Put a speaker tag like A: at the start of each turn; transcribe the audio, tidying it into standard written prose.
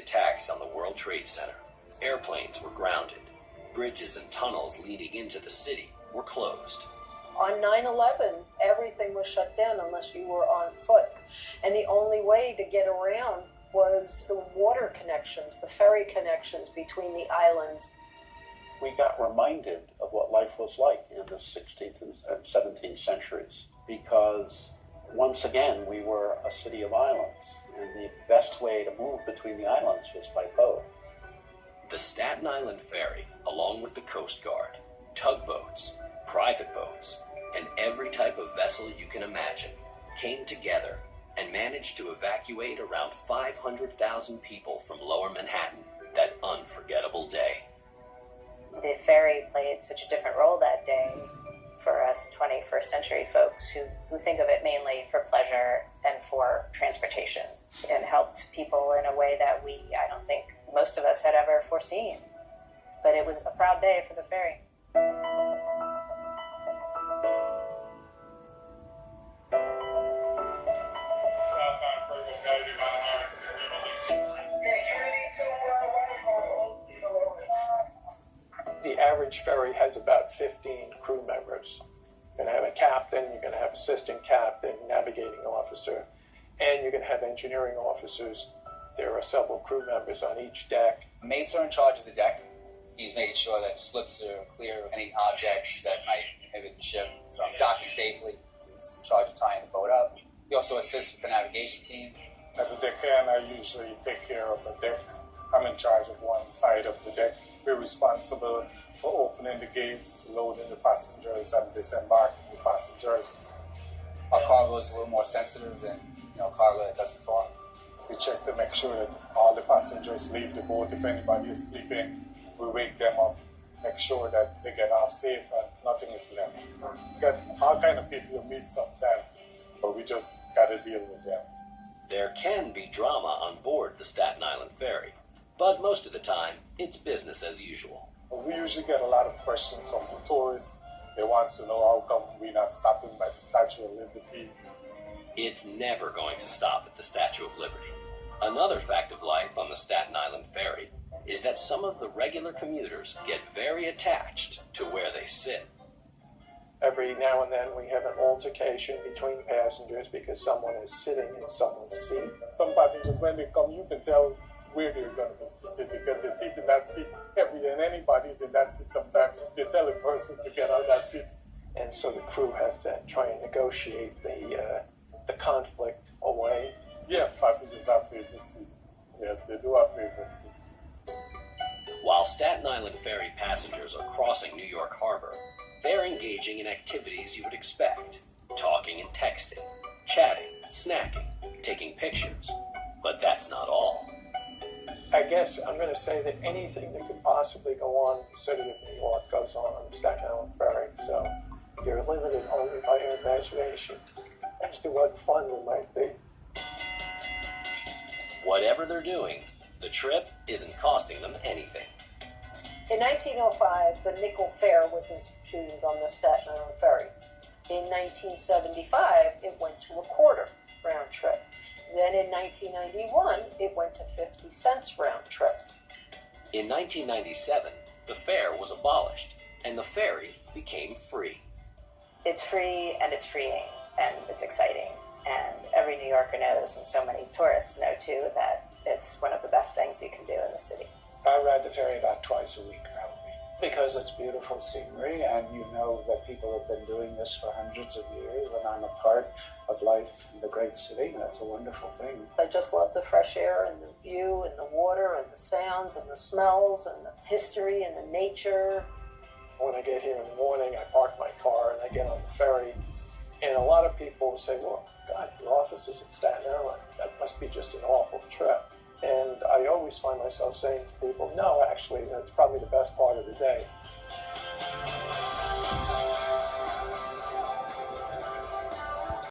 A: attacks on the World Trade Center. Airplanes were grounded. Bridges and tunnels leading into the city were closed.
B: On 9/11, everything was shut down unless you were on foot. And the only way to get around was the water connections, the ferry connections between the islands.
C: We got reminded of what life was like in the 16th and 17th centuries because, once again, we were a city of islands, and the best way to move between the islands was by boat.
A: The Staten Island Ferry, along with the Coast Guard, tugboats, private boats, and every type of vessel you can imagine, came together and managed to evacuate around 500,000 people from Lower Manhattan that unforgettable day.
D: The ferry played such a different role that day for us 21st century folks who think of it mainly for pleasure and for transportation, and helped people in a way that I don't think most of us had ever foreseen. But it was a proud day for the ferry.
E: The average ferry has about 15 crew members. You're going to have a captain, you're going to have assistant captain, navigating officer, and you're going to have engineering officers. There are several crew members on each deck.
F: Mates are in charge of the deck. He's making sure that slips are clear of any objects that might inhibit the ship from docking safely. He's in charge of tying the boat up. He also assists with the navigation team.
G: As a deckhand, I usually take care of the deck. I'm in charge of one side of the deck. We're responsible for opening the gates, loading the passengers, and disembarking the passengers.
F: Our cargo is a little more sensitive than cargo that doesn't talk.
G: We check to make sure that all the passengers leave the boat. If anybody is sleeping, we wake them up, make sure that they get off safe and nothing is left. We get all kind of people to meet sometimes, but we just got to deal with them.
A: There can be drama on board the Staten Island Ferry, but most of the time, it's business as usual.
G: We usually get a lot of questions from the tourists. They want to know how come we're not stopping by the Statue of Liberty.
A: It's never going to stop at the Statue of Liberty. Another fact of life on the Staten Island Ferry is that some of the regular commuters get very attached to where they sit.
E: Every now and then we have an altercation between passengers because someone is sitting in someone's seat.
G: Some passengers, when they come, you can tell where they're going to be seated because they sit in that seat every day, and anybody's in that seat sometimes. They tell a person to get out of that seat.
E: And so the crew has to try and negotiate the conflict away.
G: Yes, passengers have favorite seats. Yes, they do have favorite seats.
A: While Staten Island Ferry passengers are crossing New York Harbor, they're engaging in activities you would expect. Talking and texting, chatting, snacking, taking pictures. But that's not all.
E: I guess I'm going to say that anything that could possibly go on in the city of New York goes on the Staten Island Ferry. So you're limited only by your imagination as to what fun there might be.
A: Whatever they're doing, the trip isn't costing them anything.
B: In 1905, the nickel fare was instituted on the Staten Island Ferry. In 1975, it went to a quarter round trip. Then in 1991, it went to 50 cents round trip.
A: In 1997, the fare was abolished, and the ferry became free.
D: It's free, and it's freeing, and it's exciting. And every New Yorker knows, and so many tourists know too, that it's one of the best things you can do in the city.
H: I ride the ferry about twice a week, probably, because it's beautiful scenery, and you know that people have been doing this for hundreds of years, and I'm a part of life in the great city. That's a wonderful thing.
B: I just love the fresh air and the view and the water and the sounds and the smells and the history and the nature.
E: When I get here in the morning, I park my car and I get on the ferry, and a lot of people say, well, God, your office is in Staten Island. That must be just an awful trip. And I always find myself saying to people, no, actually, that's probably the best part of the day.